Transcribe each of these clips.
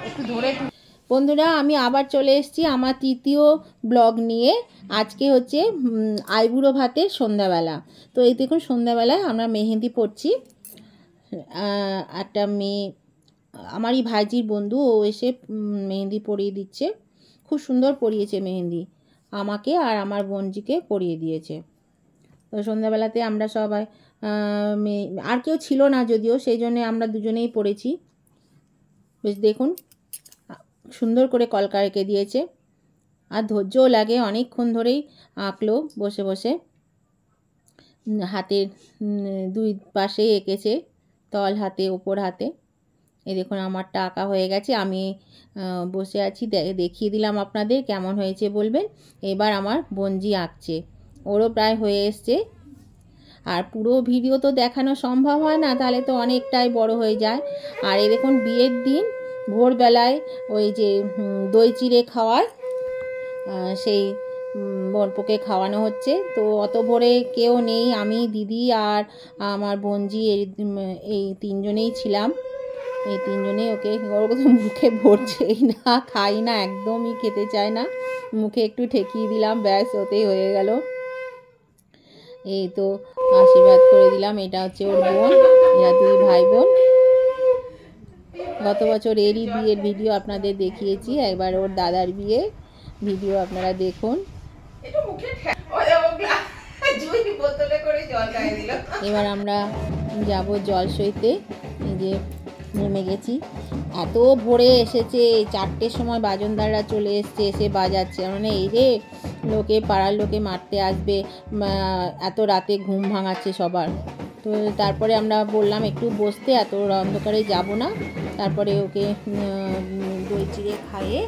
একটু ধরে। বন্ধুরা, আমি আবার চলে এসেছি আমার তৃতীয় ব্লগ নিয়ে। আজকে হচ্ছে আইবুড়ো ভাতের সন্ধ্যাবেলা। তো এই দেখুন, সন্ধ্যাবেলায় আমরা মেহেন্দি পড়ছি। একটা মেয়ে, আমারই ভাইজির বন্ধু, ও এসে মেহেন্দি পরিয়ে দিচ্ছে। খুব সুন্দর পরিয়েছে মেহেন্দি, আমাকে আর আমার বোনজিকে পরিয়ে দিয়েছে। তো সন্ধ্যাবেলাতে আমরা সবাই, আর কেউ ছিল না যদিও, সেই জন্যে আমরা দুজনেই পড়েছি। বেশ দেখুন, সুন্দর করে কলকা এঁকে দিয়েছে, আর ধৈর্যও লাগে, অনেকক্ষণ ধরেই আঁকলো বসে বসে। হাতের দুই পাশে এঁকেছে, তল হাতে ওপর হাতে। এই দেখুন, আমারটা আঁকা হয়ে গেছে, আমি বসে আছি, দেখিয়ে দিলাম আপনাদের, কেমন হয়েছে বলবেন। এবার আমার বোনজি আঁকছে, ওরও প্রায় হয়ে এসছে। আর পুরো ভিডিও তো দেখানো সম্ভব হয় না, তাহলে তো অনেকটাই বড় হয়ে যায়। আর এই দেখুন, বিয়ের দিন ভোরবেলায় ওই যে দই চিড়ে খাওয়ার, সেই বরপোকে খাওয়ানো হচ্ছে। তো অত ভোরে কেউ নেই, আমি, দিদি আর আমার বোনজি, এই তিনজনেই ছিলাম। এই তিনজনেই ওকে, ওর তো মুখে ভরছেই না, খাই না, একদমই খেতে চায় না। মুখে একটু ঠেকিয়ে দিলাম, ব্যাস, ওতেই হয়ে গেল। এই তো আশীর্বাদ করে দিলাম। এটা হচ্ছে ওর বোন, এরা দুই ভাই বোন। গত বছর এরই বিয়ের ভিডিও আপনাদের দেখিয়েছি, একবার ওর দাদার বিয়ে ভিডিও আপনারা দেখুন। এবার আমরা যাব জল সইতে, যে নেমে গেছি। এত ভোরে এসেছে, 4টের সময় বাজনদাররা চলে এসছে, এসে বাজাচ্ছে, মানে এই রে, লোকে, পাড়ার লোকে মারতে আসবে, এত রাতে ঘুম ভাঙাচ্ছে সবার। তো তারপরে আমরা বললাম একটু বসতে, এত অন্ধকারে যাব না। তারপরে ওকে দই চিড়ে খাইয়ে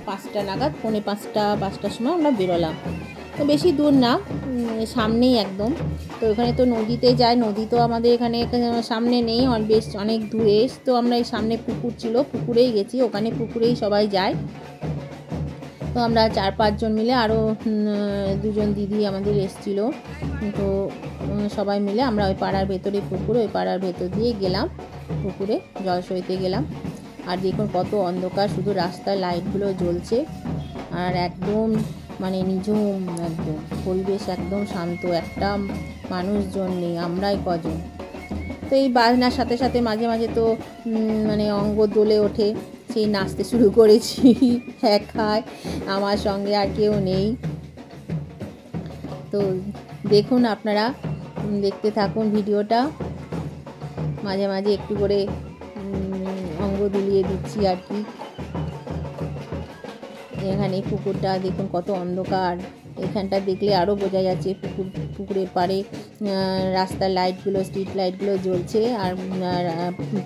5টা নাগাদ, 4:45-5টার সময় আমরা বেরোলাম। তো বেশি দূর না, সামনেই একদম। তো ওখানে তো নদীতে যায়, নদী তো আমাদের এখানে সামনে নেই, বেশ অনেক দূরে। তো আমরা এই সামনে পুকুর ছিল, পুকুরেই গেছি, ওখানে পুকুরেই সবাই যায়। তো আমরা 4-5 জন মিলে, আরও 2জন দিদি আমাদের এসছিল। তো সবাই মিলে আমরা ওই পাড়ার ভেতরে পুকুর, ওই পাড়ার ভেতর দিয়ে গেলাম, পুকুরে জল সইতে গেলাম। আর দেখুন কত অন্ধকার, শুধু রাস্তার লাইটগুলো জ্বলছে, আর একদম মানে নিঝুম, একদম পরিবেশ একদম শান্ত, একটা মানুষজন নেই, আমরাই কজন। তো এই বাজনার সাথে সাথে মাঝে মাঝে তো মানে অঙ্গ দোলে ওঠে, সেই নাচতে শুরু করেছি একাই, আমার সঙ্গে আর কেউ নেই। তো দেখুন, আপনারা দেখতে থাকুন ভিডিওটা, মাঝে মাঝে একটু করে অঙ্গ দুলিয়ে দিচ্ছি আর কি। এখানে পুকুরটা দেখুন কত অন্ধকার, এখানটা দেখলে আরও বোঝা যাচ্ছে পুকুরের পাড়ে রাস্তার লাইটগুলো, স্ট্রিট লাইটগুলো জ্বলছে, আর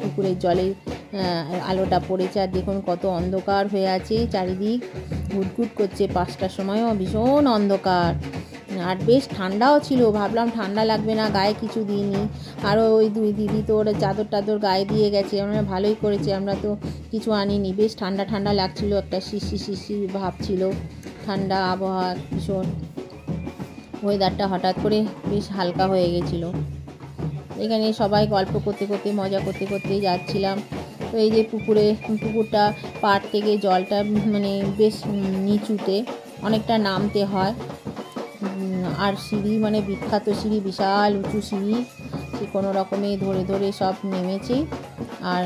পুকুরের জলে আলোটা পড়েছে। আর দেখুন কত অন্ধকার হয়ে আছে চারিদিক, ঘুটঘুট করছে। 5টার সময়ও ভীষণ অন্ধকার, আর বেশ ঠান্ডাও ছিল, ভাবলাম ঠান্ডা লাগবে না, গায়ে কিছু দিইনি। আরও ওই দুই দিদি তো ওরা চাদর টাদর গায়ে দিয়ে গেছে, আমরা ভালোই করেছে, আমরা তো কিছু আনিনি। বেশ ঠান্ডা ঠান্ডা লাগছিল, একটা শিশি শিশি ভাব ছিল, ঠান্ডা আবহাওয়া ভীষণ। ওয়েদারটা হঠাৎ করে বেশ হালকা হয়ে গেছিলো। এখানে সবাই গল্প করতে করতে, মজা করতে করতেই যাচ্ছিলাম। তো এই যে পুকুরটা পাড় থেকে জলটা মানে বেশ নিচুতে, অনেকটা নামতে হয়। আর সিঁড়ি, মানে বিখ্যাত সিঁড়ি, বিশাল উঁচু সিঁড়ি, সে কোনো রকমে ধরে ধরে সব নেমেছি। আর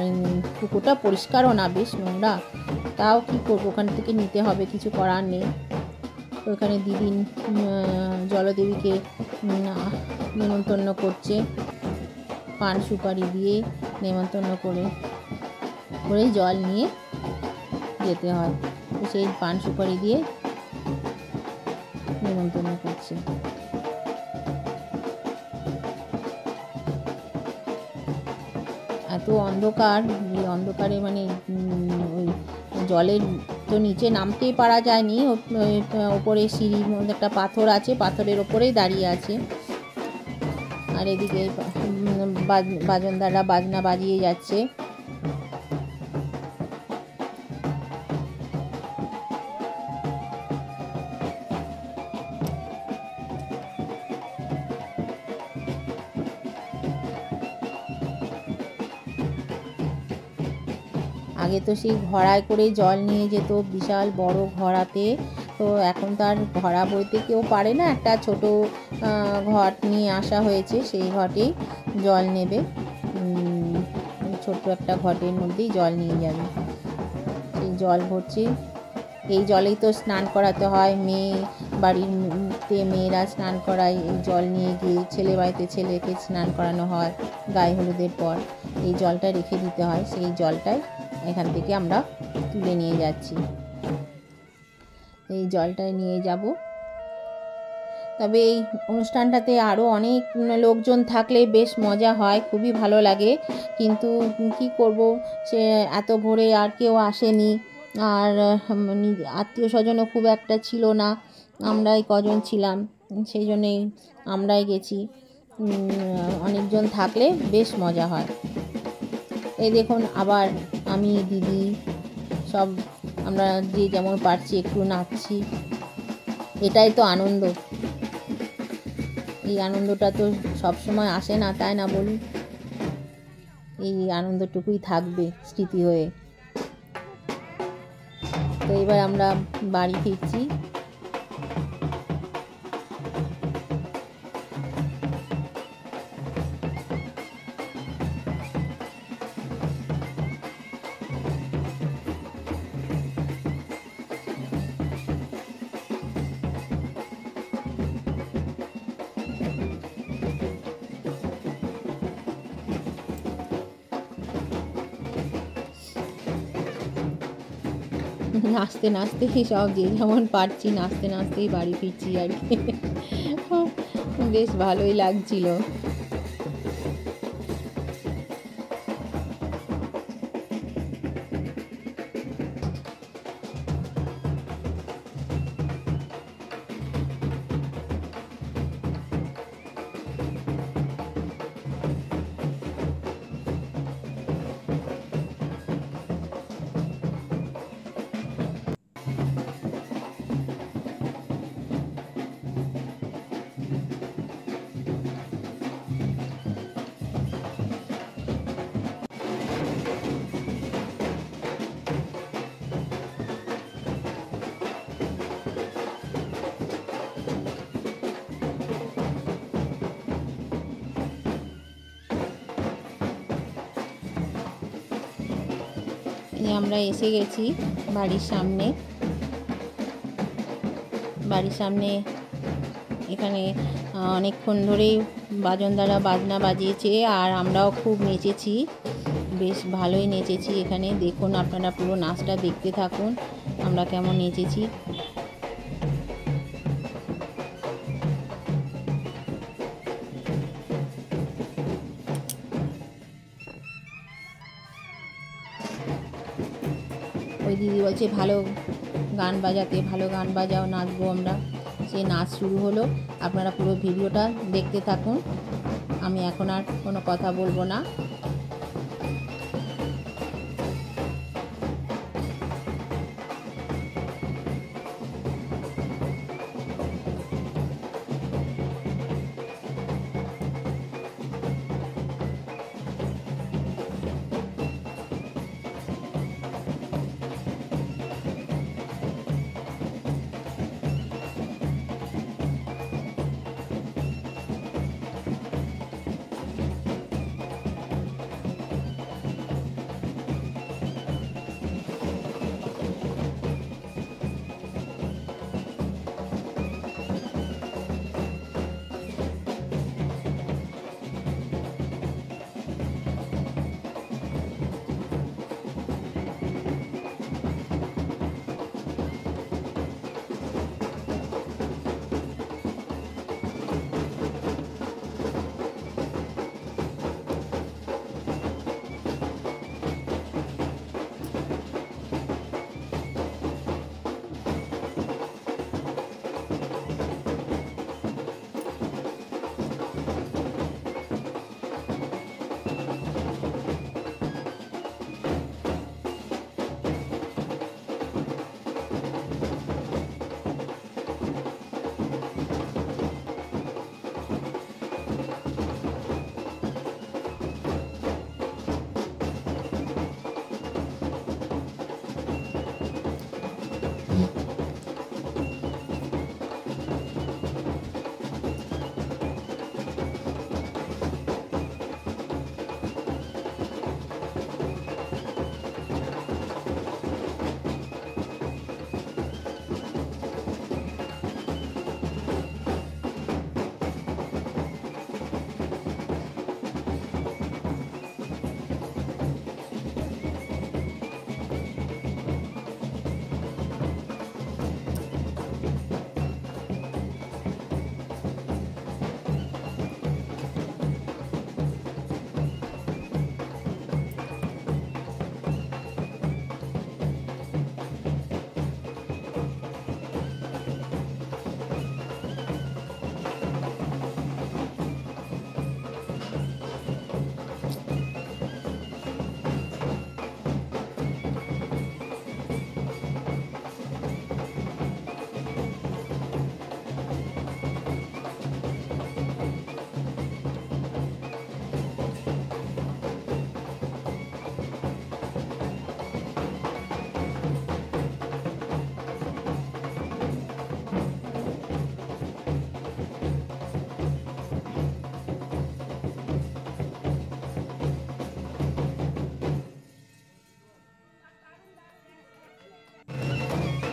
পুকুরটা পরিষ্কারও না, বেশ নোংরা, তাও কী করবো, ওখান থেকে নিতে হবে, কিছু করার নেই। তো ওখানে দিদি জলদেবীকে নেমন্তন্ন করছে, পান সুপারি দিয়ে নেমন্তন্ন করে জল নিয়ে যেতে হয়। তো সেই পান সুপারি দিয়ে নেমন্তন্ন করছে। এত অন্ধকার, এই অন্ধকারে মানে ওই জলের তো নিচে নামতেই পারা যায়নি, ওপরে সিঁড়ির মধ্যে একটা পাথর আছে, পাথরের ওপরেই দাঁড়িয়ে আছে। আর এদিকে বাজনদাররা বাজনা বাজিয়ে যাচ্ছে। আগে তো সেই ঘড়ায় করে জল নিয়ে যেত, বিশাল বড় ঘড়াতে। তো এখন তো আর ঘড়া বইতে কেউ পারে না, একটা ছোট ঘট নিয়ে আসা হয়েছে, সেই ঘটেই জল নেবে। ছোট্ট একটা ঘটের মধ্যেই জল নিয়ে যাবে। সেই জল ভরছে, এই জলেই তো স্নান করাতে হয়, বাড়িতে মেয়েরা স্নান করায়, এই জল নিয়ে গিয়ে ছেলে বাড়িতে ছেলেকে স্নান করানো হয় গায়ে হলুদের পর। এই জলটা রেখে দিতে হয়, সেই জলটাই এখান থেকে আমরা তুলে নিয়ে যাচ্ছি। এই জলটাই নিয়ে যাব। তবে এই অনুষ্ঠানটাতে আরও অনেক লোকজন থাকলে বেশ মজা হয়, খুবই ভালো লাগে। কিন্তু কি করব, সে এত ভোরে আর কেউ আসেনি, আর আত্মীয় স্বজনও খুব একটা ছিল না, আমরাই কজন ছিলাম, সেই জন্যেই আমরাই গেছি। অনেকজন থাকলে বেশ মজা হয়। এই দেখুন আবার আমি, দিদি, সব আমরা যে যেমন পারছি একটু নাচছি। এটাই তো আনন্দ। এই আনন্দটা তো সবসময় আসে না, তাই না বলুন? এই আনন্দটুকুই থাকবে স্মৃতি হয়ে। তো এবার আমরা বাড়ি ফিরছি। নাচতে নাচতেই সব যে যেমন পারছি নাচতে নাচতেই বাড়ি ফিরছি আর কি। বেশ ভালোই লাগছিল। আমরা এসে গেছি বাড়ির সামনে। এখানে অনেকক্ষণ ধরেই বাজনদারা বাজনা বাজিয়েছে, আর আমরাও খুব নেচেছি, বেশ ভালোই নেচেছি। এখানে দেখুন, আপনারা পুরো নাচটা দেখতে থাকুন আমরা কেমন নেচেছি। ওই দিদি বলছে ভালো গান বাজাতে, ভালো গান বাজাও, নাচবো আমরা। সেই নাচ শুরু হলো, আপনারা পুরো ভিডিওটা দেখতে থাকুন। আমি এখন আর কোনো কথা বলবো না।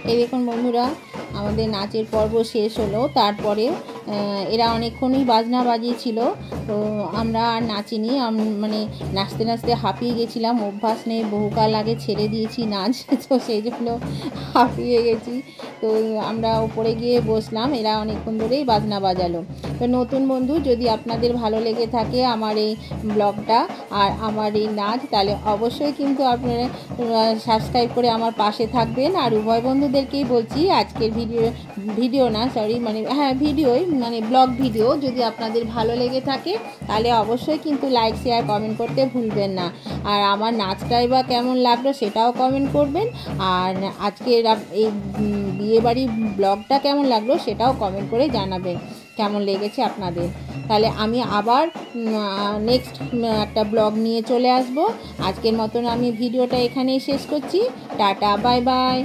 এই দেখুন বন্ধুরা, আমাদের নাচের পর্ব শেষ হলো। তারপরে এরা অনেকক্ষণই বাজনা বাজিয়েছিল, তো আমরা আর নাচিনি। মানে নাচতে নাচতে হাঁপিয়ে গেছিলাম, অভ্যাস নেই, বহুকাল আগে ছেড়ে দিয়েছি নাচ, তো সেই জন্য হাঁপিয়ে গেছি। তো আমরা উপরে গিয়ে বসলাম, এরা অনেকক্ষণ ধরেই বাজনা বাজালো। তো নতুন বন্ধু, যদি আপনাদের ভালো লেগে থাকে আমার এই ব্লগটা আর আমার এই নাচ, তাহলে অবশ্যই কিন্তু আপনারা সাবস্ক্রাইব করে আমার পাশে থাকবেন। আর উভয় বন্ধুদেরকেই বলছি, আজকের ভিডিও না সরি মানে হ্যাঁ ভিডিওই মানে ব্লগ ভিডিও যদি আপনাদের ভালো লেগে থাকে তাহলে অবশ্যই কিন্তু লাইক শেয়ার কমেন্ট করতে ভুলবেন না। আর আমার নাচটাই বা কেমন লাগলো সেটাও কমেন্ট করবেন। আর আজকের এই বিয়েবাড়ি ব্লগটা কেমন লাগলো সেটাও কমেন্ট করে জানাবেন কেমন লেগেছে আপনাদের। তাহলে আমি আবার নেক্সট একটা ব্লগ নিয়ে চলে আসব। আজকের মতন আমি ভিডিওটা এখানেই শেষ করছি। Tata, bye bye.